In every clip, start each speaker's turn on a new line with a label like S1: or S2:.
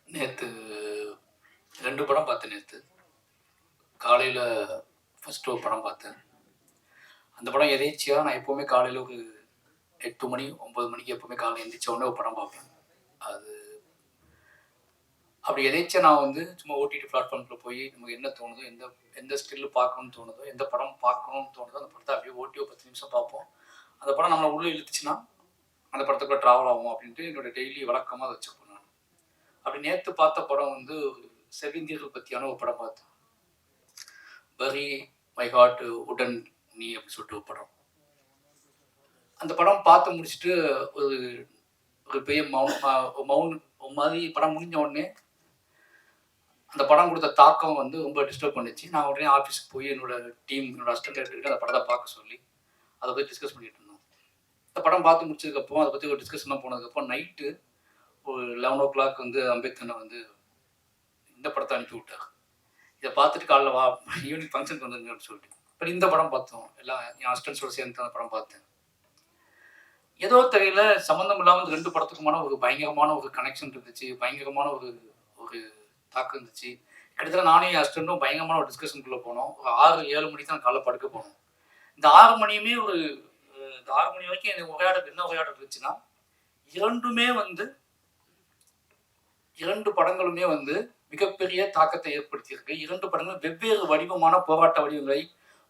S1: நேத்து 2 படம் பார்த்தேன் நேத்து. காலையில ஃபர்ஸ்ட்டு ஒரு படம் பார்த்தேன். அந்த படம் எதேர்ச்சியா நான் எப்பவுமே காலையில ஒரு 8 மணி, 9 மணிக்கு எப்பவுமே காலைல எந்திரிச்ச உடனே ஒரு படம் பார்ப்பேன். அது அப்படி எதேர்ச்சியா நான் வந்து சும்மா ஓடிடி பிளாட்ஃபார்ம்ல போய் நமக்கு என்ன தோணுதோ, எந்த எந்த ஸ்டில் பார்க்கணும்னு தோணுதோ, எந்த படம் பார்க்கணும்னு தோணுதோ, அந்த படத்த அப்படியே ஓட்டி ஒரு 10 நிமிஷம் பார்ப்போம். அந்த படம் நம்மள உள்ள இழுத்துச்சுன்னா, அந்த படத்துக்குள்ள ட்ராவல் ஆகும் அப்படின்ட்டு என்னோட டெய்லி வழக்கமா அத வச்சுப்பேன் நானு. அப்படி நேத்து பார்த்த படம் வந்து செவ்விந்தியர்கள் பத்தியான ஒரு படம் பார்த்தேன். "பரி மை ஹார்ட் உடன் நீ" அப்படின்னு சொல்லிட்டு ஒரு படம். அந்த படம் பார்த்து முடிச்சுட்டு ஒரு ஒரு பெரிய ஒரு மாதிரி படம் முடிஞ்ச உடனே அந்த படம் கொடுத்த தாக்கம் வந்து ரொம்ப டிஸ்டர்ப் பண்ணுச்சு. நான் உடனே ஆஃபீஸுக்கு போய் என்னோட என்னோட அசிஸ்டன்ட் டைரக்டர்கிட்ட அந்த படத்தை பார்க்க சொல்லி அதை பற்றி டிஸ்கஸ் பண்ணிட்டு இருந்தோம். இந்த படம் பார்த்து முடிச்சதுக்கப்புறம் அதை பற்றி ஒரு டிஸ்கஷன்லாம் போனதுக்கப்புறம் நைட்டு ஒரு 11:00 வந்து அம்பேத்கரை வந்து இந்த படத்தை அனுப்பி விட்டாங்க. இதை பார்த்துட்டு காலைல வா ஈவினிங் ஃபங்க்ஷனுக்கு வந்துருங்கன்னு சொல்லிட்டு. அப்புறம் இந்த படம் பார்த்தோம். எல்லாம் என் அசிஸ்டன்ஸோட சேர்ந்து அந்த படம் பார்த்தேன். ஏதோ தெரியல சம்மந்தம் இல்லாமல் இந்த 2 படத்துக்குமான ஒரு பயங்கரமான ஒரு கனெக்ஷன் இருந்துச்சு. பயங்கரமான ஒரு ஒரு தாக்கம் இருந்துச்சு. கிட்டத்தட்ட நானும் என் அசிஸ்டன்ட்டும் பயங்கரமான ஒரு டிஸ்கஷனுக்குள்ளே போனோம். ஒரு 6, 7 மணிக்கு தான் காலைல படுக்க போனோம். இந்த 6 மணியுமே இந்த 6 மணி வரைக்கும் எனக்கு என்ன உரையாடல் இருந்துச்சுன்னா, 2 படங்களுமே வந்து மிகப்பெரிய தாக்கத்தை ஏற்படுத்தியிருக்கு. 2 படங்களும் வெவ்வேறு வடிவமான போராட்ட வடிவங்களை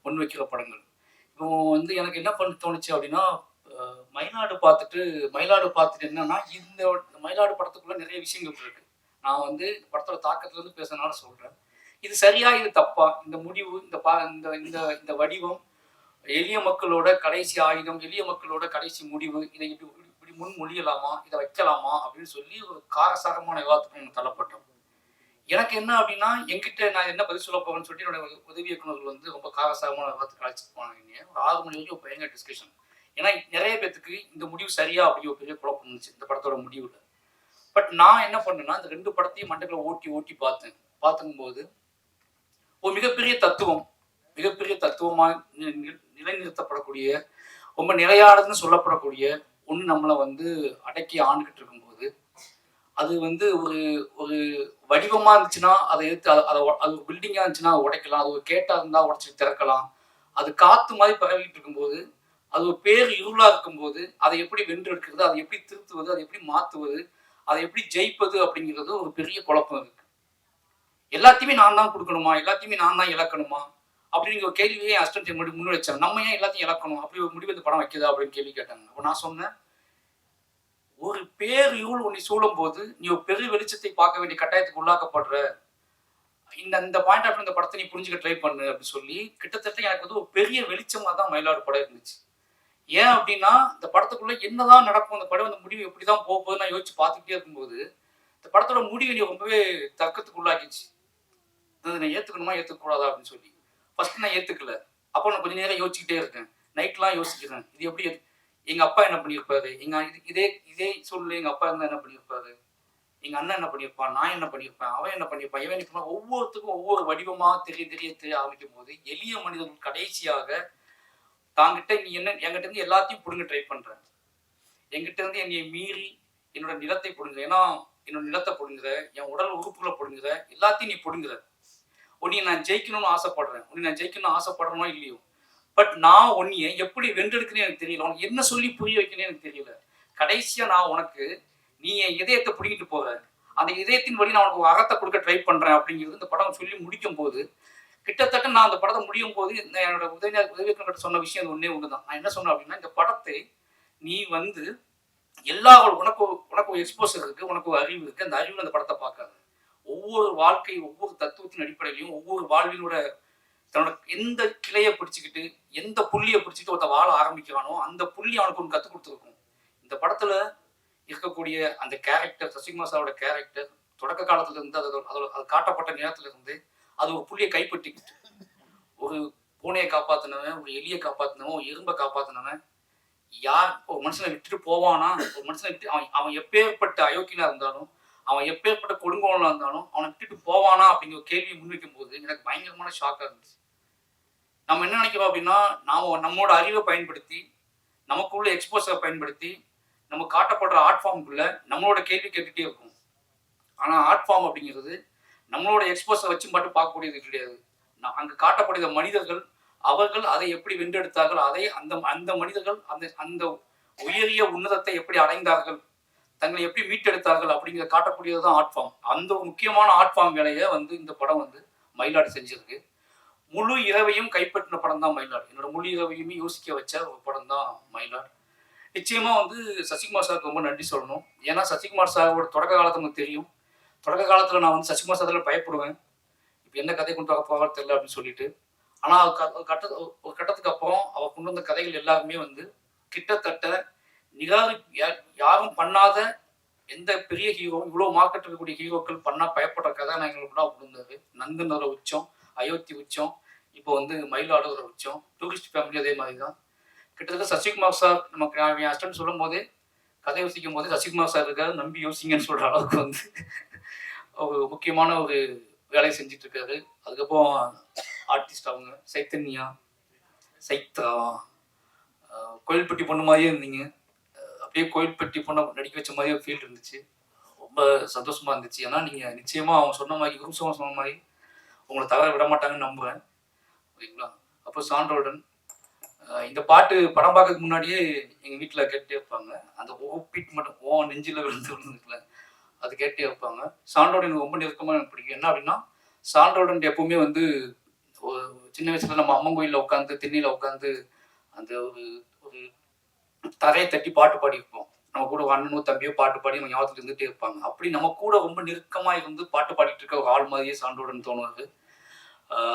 S1: முன்வைக்கிற படங்கள். இப்போ வந்து எனக்கு என்ன தோணுச்சு அப்படின்னா, மயிலாடு பார்த்துட்டு என்னன்னா, இந்த மயிலாடு படத்துக்குள்ள நிறைய விஷயங்கள் இருக்கு. நான் வந்து படத்தோட தாக்கத்துல இருந்து பேசுறதுனால சொல்றேன். இது சரியா, இது தப்பா? இந்த முடிவு, இந்த இந்த இந்த வடிவம், எளிய மக்களோட கடைசி ஆயுதம், எளிய மக்களோட கடைசி முடிவு, இதை இப்படி முன்மொழியலாமா, இதை வைக்கலாமா அப்படின்னு சொல்லி ஒரு காரசாரமான விவாதத்துக்கு நம்ம தள்ளப்பட்டோம். எனக்கு என்ன அப்படின்னா, என்கிட்ட நான் என்ன பதில் சொல்ல போறேன்னு சொல்லிட்டு என்னோட உதவி இயக்குநர்கள் வந்து ரொம்ப காரசாரமான விவாதத்துக்கு அழைச்சிட்டு போனாங்க. ஒரு 6 மணி வரைக்கும் ஒரு பயங்கர டிஸ்கஷன். ஏன்னா நிறைய பேத்துக்கு இந்த முடிவு சரியா அப்படி ஒரு பெரிய குழப்பம் இருந்துச்சு இந்த படத்தோட முடிவுல. பட் நான் என்ன பண்ணேன்னா, இந்த 2 படத்தையும் மண்டக்குள்ள ஓட்டி பார்த்தேன். பார்க்கும்போது ஒரு மிகப்பெரிய தத்துவமா நிலைநிறுத்தப்படக்கூடிய, ரொம்ப நிலையானதுன்னு சொல்லப்படக்கூடிய ஒண்ணு நம்மளை வந்து அடக்கி ஆண்டுகிட்டு இருக்கும்போது, அது வந்து ஒரு ஒரு வடிவமா இருந்துச்சுன்னா அதை எடுத்து அது ஒரு பில்டிங்கா இருந்துச்சுன்னா அதை உடைக்கலாம். அது ஒரு கேட்டா இருந்தா உடைச்சு திறக்கலாம். அது காத்து மாதிரி பரவிட்டு இருக்கும்போது, அது ஒரு பேர் இருளா இருக்கும்போது, அதை எப்படி வென்றெடுக்கிறது, அதை எப்படி திருத்துவது, அதை எப்படி மாத்துவது, அதை எப்படி ஜெயிப்பது அப்படிங்கிறது ஒரு பெரிய குழப்பம் இருக்கு. எல்லாத்தையுமே நான் தான் கொடுக்கணுமா, எல்லாத்தையுமே நான் தான் இழக்கணுமா அப்படிங்கிற ஒரு கேள்வியே அசிஸ்டன்ட் முன் வச்சாங்க. நம்ம ஏன் எல்லாத்தையும் இழக்கணும், அப்படி ஒரு முடிவு இந்த படம் வைக்குதா அப்படின்னு கேள்வி கேட்டாங்க. அப்போ நான் சொன்னேன், ஒரு பேர் இருள் உன்னை சூழும் போது நீ ஒரு பெரிய வெளிச்சத்தை பார்க்க வேண்டிய கட்டாயத்துக்கு உள்ளாக்கப்படுற. இந்த பாயிண்ட் ஆஃப் இந்த படத்தை நீ புரிஞ்சுக்க ட்ரை பண்ணு அப்படின்னு சொல்லி கிட்டத்தட்ட எனக்கு வந்து ஒரு பெரிய வெளிச்சமா தான் மயிலாடு படம் இருந்துச்சு. ஏன் அப்படின்னா, இந்த படத்துக்குள்ள என்னதான் நடக்கும், இந்த படம் இந்த முடிவு எப்படிதான் போகுதுன்னு நான் யோசிச்சு பார்த்துக்கிட்டே இருக்கும்போது, இந்த படத்தோட முடிவு நீ ரொம்பவே தர்க்கத்துக்கு உள்ளாக்கிச்சு. நான் ஏத்துக்கணுமா ஏத்துக்கூடாதா அப்படின்னு சொல்லி. ஃபர்ஸ்ட் நான் ஏத்துக்கல. அப்போ நான் கொஞ்ச நேரம் யோசிச்சுக்கிட்டே இருக்கேன். நைட்லாம் யோசிக்கிறேன். இது எப்படி எங்க அப்பா என்ன பண்ணியிருப்பாரு? இதே சூழ்நிலை எங்க அப்பா இருந்தா என்ன பண்ணியிருப்பாரு? எங்க அண்ணன் என்ன பண்ணியிருப்பான்? நான் என்ன பண்ணியிருப்பேன்? அவன் என்ன பண்ணியிருப்பான்? இவன் என்ன ஒவ்வொருத்துக்கும் ஒவ்வொரு வடிவமா தெரிய ஆரம்பிக்கும் போது, எளிய மனிதர்கள் கடைசியாக தாங்கிட்ட நீ என்கிட்ட இருந்து எல்லாத்தையும் புடுங்க ட்ரை பண்ற. என்கிட்ட இருந்து என்னைய மீறி என்னோட நிலத்தை புடுங்குற. ஏன்னா என்னோட நிலத்தை புடுங்குற, என் உடல் உறுப்புகளை புடுங்குற, எல்லாத்தையும் நீ புடுங்குற. உன்னைய நான் ஜெயிக்கணும்னு ஆசைப்படுறேன். உன்னை நான் ஜெயிக்கணும்னு ஆசைப்படுறனோ இல்லையோ. பட் நான் உன்னைய எப்படி வென்றெடுக்கணும்னு எனக்கு தெரியல. உனக்கு என்ன சொல்லி புரிய வைக்கணும்னு எனக்கு தெரியல. கடைசியா நான் உனக்கு நீ என் இதயத்தை பிடிக்கிட்டு போற. அந்த இதயத்தின் வழி நான் உனக்கு ஒரு அகத்தை கொடுக்க ட்ரை பண்றேன் அப்படிங்கிறது இந்த படம் சொல்லி முடிக்கும் போது, கிட்டத்தட்ட நான் அந்த படத்தை முடியும் போது என்னோட உதவி சொன்ன விஷயம் ஒன்னே ஒண்ணுதான். நான் என்ன சொன்னேன் அப்படின்னா, இந்த படத்தை நீ வந்து எல்லா உனக்கு ஒரு எக்ஸ்போசர் இருக்கு, உனக்கு ஒரு அறிவு இருக்கு. அந்த அறிவுல அந்த படத்தை பார்க்காது. ஒவ்வொரு வாழ்க்கை, ஒவ்வொரு தத்துவத்தின் அடிப்படையிலையும், ஒவ்வொரு வாழ்வினோட தன்னோட எந்த கிளையை பிடிச்சிக்கிட்டு, எந்த புள்ளியை பிடிச்சிட்டு ஒருத்த வாழ ஆரம்பிக்கிறானோ, அந்த புள்ளி அவனுக்கு ஒன்று கற்றுக் கொடுத்துருக்கும். இந்த படத்துல இருக்கக்கூடிய அந்த கேரக்டர், சசிகுமார் சாரோட கேரக்டர், தொடக்க காலத்துல இருந்து அது காட்டப்பட்ட நேரத்துல இருந்து அது ஒரு புள்ளியை கைப்பற்றிக்கிட்டு, ஒரு பூனையை காப்பாத்தினவன், ஒரு எலியை காப்பாத்தினவன், ஒரு எறும்பை காப்பாத்தினவன், யார் ஒரு மனுஷனை விட்டுட்டு போவானா? ஒரு மனுஷனை விட்டு அவன் எப்பேற்பட்ட அயோக்கியனா இருந்தாலும், அவன் எப்பேற்பட்ட கொடுங்கோலனா இருந்தாலும், அவனை விட்டுட்டு போவானா அப்படிங்கிற கேள்வியை முன்வைக்கும் போது எனக்கு பயங்கரமான ஷாக்கா இருந்துச்சு. நம்ம என்ன நினைக்கிறோம் அப்படின்னா, நம்மோட அறிவை பயன்படுத்தி, நமக்குள்ள எக்ஸ்போசரை பயன்படுத்தி, நம்ம காட்டப்படுற ஆர்ட் ஃபார்முக்குள்ள நம்மளோட கேள்வி கேட்டுட்டே இருக்கும். ஆனால் ஆர்ட் ஃபார்ம் அப்படிங்கிறது நம்மளோட எக்ஸ்போஸை வச்சு மட்டும் பார்க்கக்கூடியது கிடையாது. அங்கு காட்டக்கூடிய மனிதர்கள் அவர்கள் அதை எப்படி வென்றெடுத்தார்கள், அதை அந்த அந்த மனிதர்கள் அந்த அந்த உயரிய உன்னதத்தை எப்படி அடைந்தார்கள், தங்களை எப்படி மீட்டெடுத்தார்கள் அப்படிங்கிறத காட்டக்கூடியது தான் ஆர்ட் ஃபார்ம். அந்த ஒரு முக்கியமான ஆர்ட் ஃபார்ம் வேலையை வந்து இந்த படம் வந்து மயிலாடு செஞ்சிருக்கு. முழு இரவையும் கைப்பற்றின படம் தான் மயிலாடு. என்னோட முழு இரவையுமே யோசிக்க வச்ச ஒரு படம் தான் மயிலாடு. நிச்சயமா வந்து சசிகுமார் சாருக்கு ரொம்ப நன்றி சொல்லணும். ஏன்னா சசிகுமார் சாரோட தொடக்க காலத்துல எனக்கு தெரியும். தொடக்க காலத்துல நான் வந்து சசிகுமார் சார்ல பயப்படுவேன். இப்போ என்ன கதை கொண்டு வர போகிறாரு தெரியல அப்படின்னு சொல்லிட்டு. ஆனால் ஒரு கட்டத்துக்கு அப்புறம் அவர் கொண்டு வந்த கதைகள் எல்லாருமே வந்து கிட்டத்தட்ட யாரும் பண்ணாத எந்த பெரிய ஹீரோ இவ்வளோ மார்க்கெட் இருக்கக்கூடிய ஹீரோக்கள் பண்ணா பயப்படுற கதாநாயகர்கள் தான் கொடுந்தாரு. நந்தனோட உச்சம், அயோத்தி உச்சம், இப்போ வந்து மயிலாடுற உச்சம், டூரிஸ்ட் ஃபேமிலி அதே மாதிரி தான். கிட்டத்தட்ட சசிகுமார் சார் நமக்கு என் ஹஸ்பண்ட் சொல்லும் போதே கதை யோசிக்கும் போதே சசிகுமார் சார் இருக்காரு, நம்பி யோசிங்கன்னு சொல்ற அளவுக்கு வந்து ஒரு முக்கியமான ஒரு வேலையை செஞ்சுட்டு இருக்காரு. அதுக்கப்புறம் ஆர்டிஸ்ட் அவங்க சைத்தன்யா, சைத்ரா, கோயில்பட்டி பொண்ணு மாதிரியே இருந்தீங்க. அப்படியே கோயில்பட்டி பொண்ணை நடிக்க வச்ச மாதிரியே ஒரு ஃபீல் இருந்துச்சு. ரொம்ப சந்தோஷமா இருந்துச்சு. ஏன்னா நீங்க நிச்சயமா அவங்க சொன்ன மாதிரி குருசவன் சொன்ன மாதிரி உங்களை தவற விட மாட்டாங்கன்னு நம்புறேன். ஓகேங்களா? அப்போ சான்றோடன் இந்த பாட்டு படம் பார்க்கறதுக்கு முன்னாடியே எங்க வீட்டுல கேட்டே இருப்பாங்க. அந்த ஓபிட் மட்டும் ஓ நெஞ்சில விழுந்துருக்குல அது கேட்டே இருப்பாங்க. சான்றோடன் எனக்கு ரொம்ப நெருக்கமா எனக்கு பிடிக்கும். என்ன அப்படின்னா சான்றோடன் எப்பவுமே வந்து சின்ன வயசுல நம்ம அம்மன் கோயிலில் உட்காந்து திண்ணில உட்காந்து அந்த ஒரு ஒரு தரையை தட்டி பாட்டு பாடி இருப்போம். நம்ம கூட அண்ணனோ தம்பியோ பாட்டு பாடி நம்ம ஞாபகத்துல இருந்துட்டே இருப்பாங்க. அப்படி நம்ம கூட ரொம்ப நெருக்கமா இருந்து பாட்டு பாடிட்டு இருக்க ஒரு ஆள் மாதிரியே சான்றோடன் தோணுவாரு.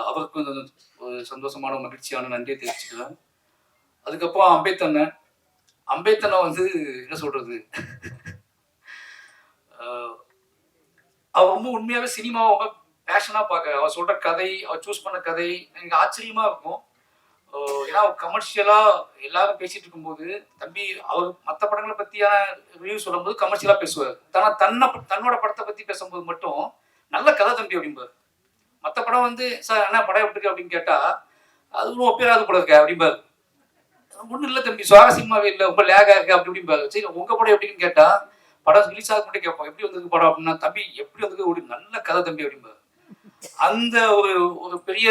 S1: அவருக்கு ஒரு சந்தோஷமான மகிழ்ச்சியான நன்றியை தெரிவிச்சுக்கிறேன். அதுக்கப்புறம் அம்பேத்தனை வந்து என்ன சொல்றது, அவர் ரொம்ப உண்மையாவே சினிமாவை ரொம்ப பேஷனா பார்க்க அவர் சொல்ற கதை, அவர் சூஸ் பண்ண கதை எனக்கு ஆச்சரியமா இருக்கும். ஏன்னா கமர்ஷியலா எல்லாரும் பேசிட்டு இருக்கும்போது தம்பி அவர் மற்ற படங்களை பத்தியான ரிவ்யூ சொல்லும்போது கமர்ஷியலா பேசுவார். தன்னோட படத்தை பத்தி பேசும்போது மட்டும் நல்ல கதை தம்பி அப்படிம்பாரு. மற்ற படம் வந்து சார் என்ன படம் எப்படி இருக்கு அப்படின்னு கேட்டா அது ஒன்றும் ஒப்பேராது போல இருக்க அப்படிம்பாரு. ஒன்றும் இல்லை தம்பி சுவாரஸ்யமாவே இல்லை, ரொம்ப லேகா இருக்கு அப்படி இப்படிம்பாரு. சரி உங்க படம் எப்படின்னு கேட்டா படம் ரிலீஸ் ஆக மட்டும் கேட்போம் எப்படி வந்திருக்கு படம் அப்படின்னா தம்பி எப்படி வந்திருக்கு ஒரு நல்ல கதை தம்பி அப்படிம்பாரு. அந்த ஒரு ஒரு பெரிய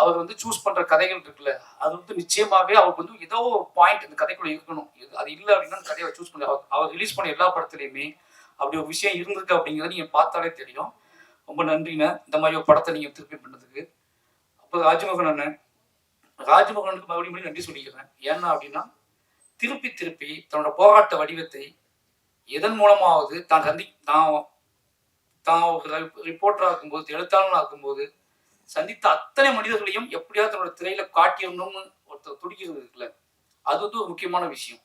S1: அவர் வந்து சூஸ் பண்ற கதைகள் இருக்குல்ல அது வந்து நிச்சயமாவே அவருக்கு வந்து ஏதோ ஒரு பாயிண்ட் இந்த கதைக்குள்ள இருக்கணும். அது இல்லை அப்படின்னா கதையை சூஸ் பண்ண அவர் ரிலீஸ் பண்ண எல்லா படத்துலையுமே அப்படி ஒரு விஷயம் இருந்திருக்கு அப்படிங்கிறத நீங்க பார்த்தாலே தெரியும். ரொம்ப நன்றிண்ணே இந்த மாதிரி ஒரு படத்தை நீங்க திருப்பி பண்ணதுக்கு. அப்போ ராஜ்மோகனுக்கு மறுபடியும் நன்றி சொல்லிக்கிறேன். ஏன்னா அப்படின்னா திருப்பி தன்னோட போராட்ட வடிவத்தை எதன் மூலமாவது தான் ஒரு ரிப்போர்ட்டரா இருக்கும்போது எழுத்தாளனா இருக்கும்போது சந்தித்த அத்தனை மனிதர்களையும் எப்படியாவது தன்னோட திரையில காட்டிடணும்னு ஒருத்தர் துடிக்கிறது இருக்குல்ல அது வந்து ஒரு முக்கியமான விஷயம்.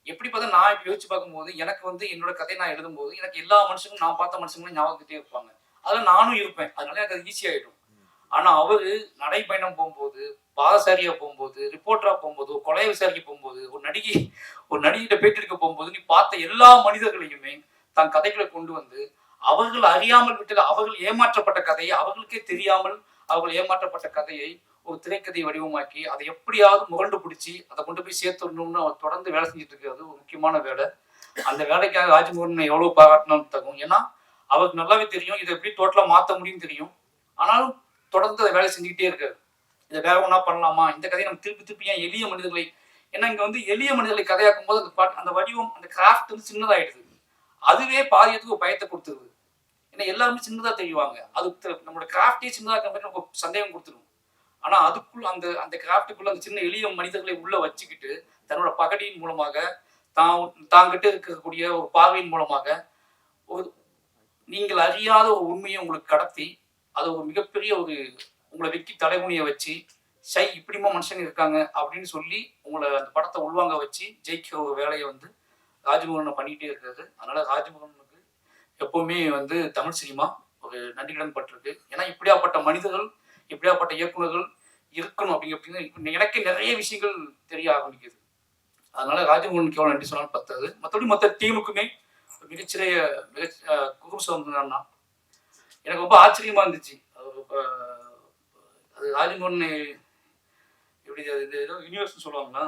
S1: எப்படி பார்த்தா நான் இப்ப யோசிச்சு பார்க்கும்போது எனக்கு வந்து என்னோட கதை நான் எழுதும்போது எனக்கு எல்லா மனுஷங்களும் நான் பார்த்த மனுஷங்களும் ஞாபகத்துட்டே இருப்பாங்க. அதில் நானும் இருப்பேன். அதனால எனக்கு அது ஈஸியாயிடும். ஆனா அவரு நடைப்பயணம் போகும்போது, பாதசாரியா போகும்போது, ரிப்போர்ட்டரா போகும்போது, ஒரு கொலை விசாரிக்க போகும்போது, ஒரு நடிகிட்ட பேட்டி எடுக்க போகும்போது நீ பார்த்த எல்லா மனிதர்களையுமே தன் கதைகளை கொண்டு வந்து அவர்கள் அறியாமல் விட்டு அவர்கள் ஏமாற்றப்பட்ட கதையை அவர்களுக்கே தெரியாமல் அவர்கள் ஏமாற்றப்பட்ட கதையை ஒரு திரைக்கதையை வடிவமாக்கி அதை எப்படியாவது முரண்டு பிடிச்சி அதை கொண்டு போய் சேர்த்துடணும்னு அவர் தொடர்ந்து வேலை செஞ்சுட்டு இருக்கிறது ஒரு முக்கியமான வேலை. அந்த வேலைக்காக ராஜ்மோகன் எவ்வளவு பாராட்டணும்னு தகும். ஏன்னா அவருக்கு நல்லாவே தெரியும் இதை எப்படி டோட்டலா மாற்ற முடியும் தெரியும். ஆனாலும் தொடர்ந்து அதை வேலை செஞ்சுக்கிட்டே இருக்காரு. இதை வேற ஒன்றா பண்ணலாமா, இந்த கதையை நம்ம திருப்பி ஏன் எளிய மனிதர்களை, ஏன்னா இங்க வந்து எளிய மனிதர்களை கதையாக்கும் போது அந்த வடிவம் அந்த கிராஃப்ட் வந்து சின்னதாயிடுது. அதுவே பாதியத்துக்கு பயத்தை கொடுத்துருது. ஏன்னா எல்லாருமே சின்னதா தெரியுவாங்க. அது நம்மளோட கிராஃப்டே சின்னதா இருக்க மாதிரி நமக்கு சந்தேகம் கொடுத்துரும். ஆனா அதுக்குள்ள அந்த கிராஃப்டுக்குள்ள அந்த சின்ன எளிய மனிதர்களை உள்ள வச்சுக்கிட்டு தன்னோட பகடியின் மூலமாக தாங்கிட்ட இருக்கக்கூடிய ஒரு பார்வையின் மூலமாக ஒரு நீங்கள் அறியாத ஒரு உண்மையை உங்களுக்கு கடத்தி அது ஒரு மிகப்பெரிய ஒரு உங்களை வெட்டி தலைமுனியை வச்சு இப்படிமா மனுஷங்க இருக்காங்க அப்படின்னு சொல்லி உங்களை அந்த படத்தை உள்வாங்க வச்சு ஜெயிக்கிற ஒரு வேலையை வந்து ராஜ்மோகனை பண்ணிக்கிட்டே இருக்காரு. அதனால ராஜ்மோகனுக்கு எப்பவுமே வந்து தமிழ் சினிமா ஒரு நன்றிகடன் பட்டிருக்கு. ஏன்னா இப்படியாப்பட்ட மனிதர்கள் இப்படியாப்பட்ட இயக்குநர்கள் இருக்கணும் அப்படின்னு எனக்கு நிறைய விஷயங்கள் தெரிய ஆரம்பிக்குது. அதனால ராஜ்மோகனுக்கு எவ்வளவு நன்றி சொன்னாலும் பத்தாது. மற்ற டீமுக்குமே மிகச்சிறைய குருசோம்னா எனக்கு ரொம்ப ஆச்சரியமா இருந்துச்சு. அது ராஜ்மோகன் எப்படி ஏதோ யூனிவர்ஸ் சொல்லுவாங்கன்னா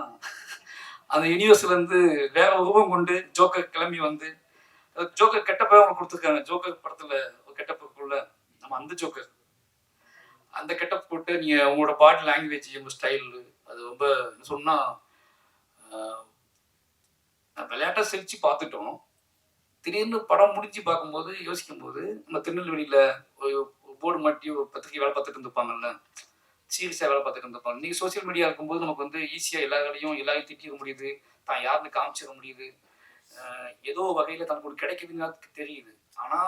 S1: அந்த யூனிவர்ஸ்ல இருந்து வேற உருவம் கொண்டு ஜோக்கர் கிளம்பி வந்து ஜோக்கர் கெட்டப்ப அவங்க கொடுத்துருக்காங்க. ஜோக்கர் படத்துல ஒரு கெட்டப் இருக்குல்ல, நம்ம அந்த ஜோக்கர். அந்த கெட்டப் போட்டு நீங்க உங்களோட பாடி லாங்குவேஜ், உங்க ஸ்டைல் அது ரொம்ப சொன்னா விளையாட்டா சிரிச்சு பார்த்துட்டோம். திடீர்னு படம் முடிஞ்சு பார்க்கும்போது யோசிக்கும்போது நம்ம திருநெல்வேலியில ஒரு போர்டு மாட்டி ஒரு பத்திரிக்கை வேலை பார்த்துட்டு இருந்திருப்பாங்கல்ல, சீரியஸா வேலை பார்த்துட்டு இருந்திருப்பாங்க. நீங்க சோசியல் மீடியா இருக்கும்போது நமக்கு வந்து ஈஸியா எல்லா வேலையும் எல்லாரையும் திட்டிட முடியுது, தான் யாருன்னு காமிச்சிட முடியுது. ஏதோ வகையில தனக்கு ஒரு கிடைக்குதுன்னு தெரியுது. ஆனா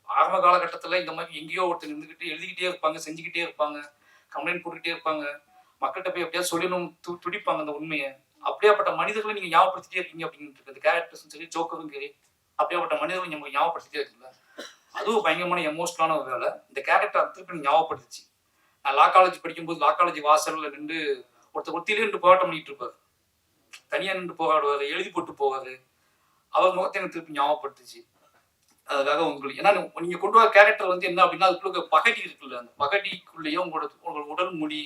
S1: ஆரம்ப காலகட்டத்துல இந்த மாதிரி எங்கேயோ ஒருத்தர் இருந்துகிட்டு எழுதிக்கிட்டே இருப்பாங்க, செஞ்சுக்கிட்டே இருப்பாங்க, கம்ப்ளைண்ட் போட்டுக்கிட்டே இருப்பாங்க, மக்கள்கிட்ட போய் எப்படியா சொல்லணும் துடிப்பாங்க அந்த உண்மையை. அப்படியாப்பட்ட மனிதர்களை நீங்க ஞாபகப்படுத்திட்டே இருக்கீங்க அப்படின்னு இந்த கேரக்டர்ஸும் சரி, ஜோக்கரும் சரி, அப்படியாப்பட்ட மனிதர்களை நம்ம ஞாபகப்படுத்திட்டே இருக்குல்ல, அதுவும் பயங்கரமான எமோஷனலான ஒரு வேலை. இந்த கேரக்டர் திருப்பி ஞாபகப்படுத்துச்சு. நான் லா காலேஜ் படிக்கும்போது லா காலேஜ் வாசல்ல நின்று ஒருத்தர் ஒத்திலே நின்று போராட்டம் பண்ணிட்டு இருப்பாரு, தனியா நின்று போராடுவாரு, எழுதி போட்டு போவாரு. அவர் முகத்தை எனக்கு திருப்பி ஞாபகப்படுத்துச்சு. அதுக்காக உங்களுக்கு ஏன்னா நீங்க கொண்டு வர கேரக்டர் வந்து என்ன அப்படின்னா அதுக்குள்ள பகடி இருக்குல்ல, அந்த பகடிக்குள்ளேயே உங்களோட உடல் மொழி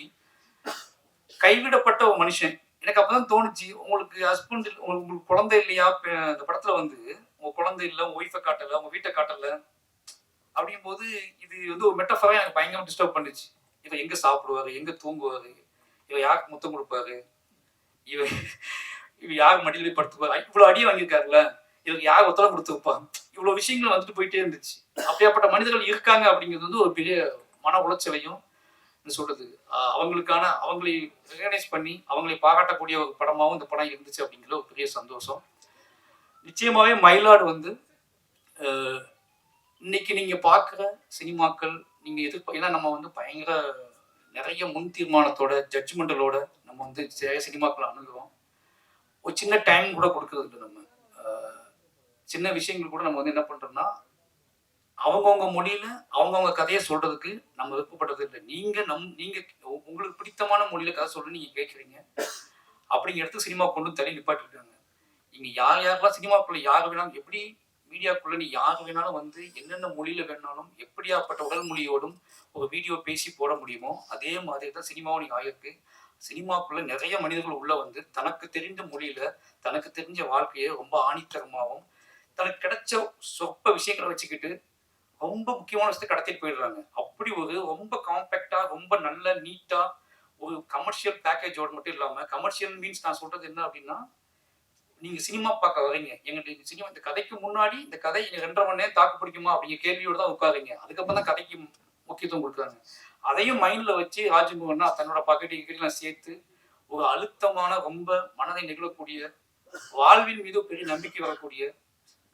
S1: கைவிடப்பட்ட ஒரு மனுஷன். எனக்கு அப்பதான் தோணுச்சு, உங்களுக்கு ஹஸ்பண்ட் உங்களுக்கு குழந்தை இல்லையா? அந்த படத்துல வந்து உங்க குழந்தை இல்லை, உங்க ஒய்ஃபை காட்டல, உங்க வீட்டை காட்டல அப்படிங்கும் போது இது வந்து ஒரு மெட்டஃபரா எனக்கு பயங்கரமா டிஸ்டர்ப் பண்ணுச்சு. இவர் எங்க சாப்பிடுவாரு, எங்க தூங்குவாரு, இவர் யாருக்கு முத்தம் கொடுப்பாரு, இவர் இவர் யார் மடியில படுத்துப்பாரு, இவ்வளவு அடி வாங்கியிருக்காருல்ல, இவருக்கு யார் ஒத்தரம் கொடுத்துருப்பாங்க, இவ்வளவு விஷயங்கள் வந்துட்டு போயிட்டே இருந்துச்சு. அப்படியாப்பட்ட மனிதர்கள் இருக்காங்க அப்படிங்கிறது வந்து ஒரு பெரிய மன உளைச்சலையும் சொல்றது அவங்களை ரெகனைஸ் பண்ணி அவங்களை பாராட்டக்கூடிய ஒரு படமாவும் இந்த படம் இருந்துச்சு அப்படிங்கிற ஒரு பெரிய சந்தோஷம். நிச்சயமாவே மயிலாடு வந்து இன்னைக்கு நீங்க பார்க்குற சினிமாக்கள் நீங்க ஏன்னா நம்ம வந்து பயங்கர நிறைய முன் தீர்மானத்தோட ஜட்ஜ்மெண்டலோட நம்ம வந்து சினிமாக்களை அணுகுறோம். ஒரு சின்ன டைம் கூட கொடுக்கறது இல்லை. நம்ம சின்ன விஷயங்கள் கூட நம்ம வந்து என்ன பண்றோம்னா அவங்கவுங்க மொழியில அவங்கவுங்க கதையை சொல்றதுக்கு நம்ம விருப்பப்பட்டது இல்லை. நீங்க உங்களுக்கு பிடித்தமான மொழியில கதை சொல்ல நீங்க கேட்குறீங்க அப்படிங்கிறது சினிமா கொண்டு தள்ளி நிப்பாட்டிருக்காங்க. நீங்க யாரெல்லாம் சினிமாக்குள்ள யார் வேணாலும் எப்படி மீடியாக்குள்ள நீ யார் வேணாலும் வந்து என்னென்ன மொழியில வேணாலும் எப்படியாப்பட்ட உடல் மொழியோடும் ஒரு வீடியோ பேசி போட முடியுமோ அதே மாதிரி தான் சினிமாவும் நீங்க ஆயிருக்கு. சினிமாக்குள்ள நிறைய மனிதர்கள் உள்ள வந்து தனக்கு தெரிந்த மொழியில தனக்கு தெரிஞ்ச வாழ்க்கையை ரொம்ப ஆணித்தரமாகவும் தனக்கு கிடைச்ச சொற்ப விஷயங்களை வச்சுக்கிட்டு ரொம்ப முக்கியமான விஷயத்தை கடத்திட்டு போயிடுறாங்க. அப்படி ஒரு ரொம்ப காம்பேக்டா ரொம்ப நல்ல நீட்டா ஒரு கமர்ஷியல் பேக்கேஜோட மட்டும் இல்லாம, கமர்ஷியல் மீன்ஸ் நான் சொல்றது என்ன அப்படின்னா, நீங்க சினிமா பார்க்க வரீங்க, எங்களுக்கு சினிமா இந்த கதைக்கு முன்னாடி இந்த கதை 2.5 மணி நேரம் தாக்கு பிடிக்குமா அப்படிங்கிற கேள்வியோட தான் உட்காருங்க. அதுக்கப்புறம் தான் கதைக்கு முக்கியத்துவம் கொடுக்குறாங்க. அதையும் மைண்ட்ல வச்சு ராஜ்மோகனா தன்னோட பக்கெல்லாம் சேர்த்து ஒரு அழுத்தமான ரொம்ப மனதை நிகழக்கூடிய வாழ்வின் மீது பெரிய நம்பிக்கை வரக்கூடிய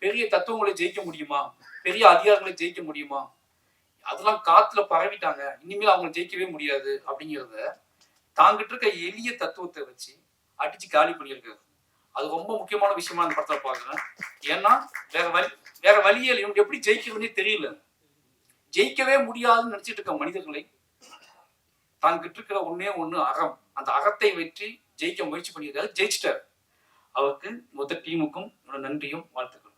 S1: பெரிய தத்துவங்களை ஜெயிக்க முடியுமா, பெரிய அதிகாரங்களை ஜெயிக்க முடியுமா, அதெல்லாம் காத்துல பரவிட்டாங்க, இனிமேல் அவங்க ஜெயிக்கவே முடியாது அப்படிங்கிறத தாங்கிட்டு இருக்க எளிய தத்துவத்தை வச்சு அடிச்சு காலி பண்ணியிருக்காரு. அது ரொம்ப முக்கியமான விஷயமா அந்த படத்தை பாக்குறேன். ஏன்னா வேற வழியே இவங்க எப்படி ஜெயிக்கிறதுனே தெரியல. ஜெயிக்கவே முடியாதுன்னு நினைச்சிட்டு இருக்க மனிதர்களை தாங்கிட்டு இருக்கிற ஒன்னே ஒண்ணு அறம், அந்த அறத்தை வச்சு ஜெயிக்க முயற்சி பண்ணியிருக்காரு, ஜெயிச்சிட்டாரு. அவருக்கு மொத்த டீமுக்கும் நன்றியும் வாழ்த்துக்கள்.